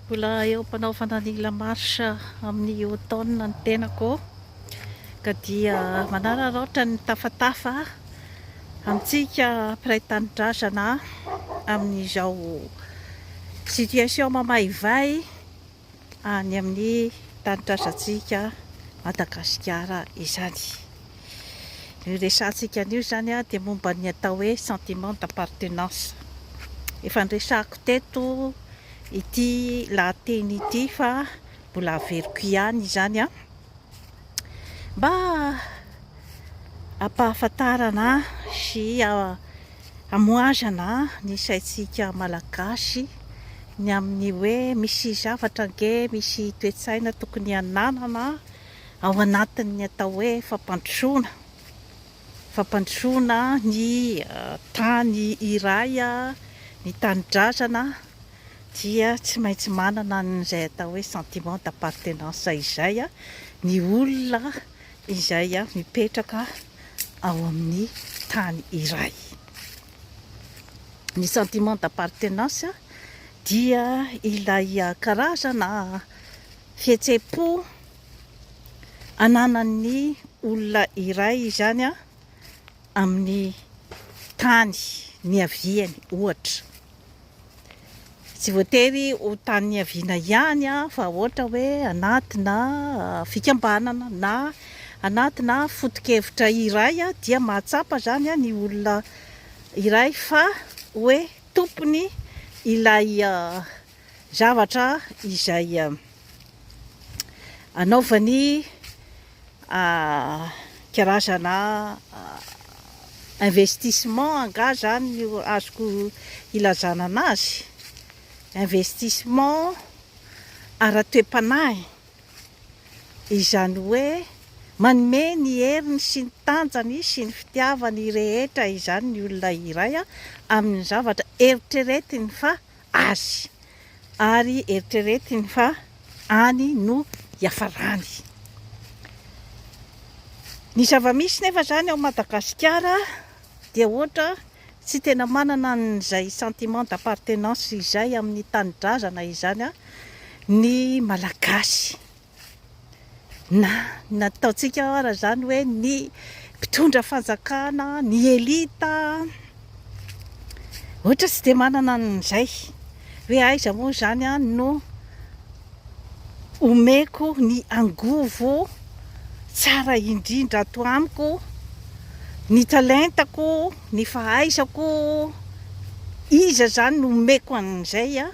Mbola eo am-panaovana ny lamarsy amin'ny automne ny tenako, ka dia manararaotra ny tafatafa amintsika mpiray tanindrazana amin'izao situation mamaivay any amin'ny tanindrazantsika Madagasikara izany. Ny resantsika an'io zany dia momba ny atao hoe sentiment d'appartenance. Efa niresahako teto ity lahateny ity fa mbola averiko ihany izany mba ampahafantarana sy amoazana ny saintsika malagasy ny amin'ny hoe misy zavatra nge, misy toe-tsaina tokony hananana ao anatin'ny atao hoe fampandrosoana ny tany iray, ny tanindrazana dia tsy maintsy manana an'izay atao hoe sentiment d'appartenance izay ny olona izay mipetraka ao amin'ny tany iray. Ny sentiment d'appartenance dia ilay karazana fihetseham-po ananan'ny olona iray izany amin'ny tany niaviany ohatra. Tsy voatery ho tany niaviana ihany fa ohatra hoe anatina fikambanana na anatina foto-kevitra iray dia mahatsapa zany ny olona iray fa hoe tompony ilay zavatra izay anaovany karazana investissement anga zany no azoko ilazana anazy. Investissement ara-toe-panahy, izany hoe manome ny heriny sy ny tanjany sy ny fitiavany rehetra izany ny olona iray amin'ny zavatra eritreretiny fa azy, ary eritreretiny fa any no hiafarany. Ny zava-misy nefa zany ao Madagasikara dia ohatra tsy tena manana an'izay sentiment d'appartenance izay amin'ny tanindrazana izany ny malagasy, na nataontsika ara zany hoe ny mpitondra fanjakana, ny elita ohatra tsy de manana an'izay hoe aiza moa zany no omeko ny angovo tsara indrindra ato amiko, ny talentako, ny fahaizako, iza zany no omeko an'izay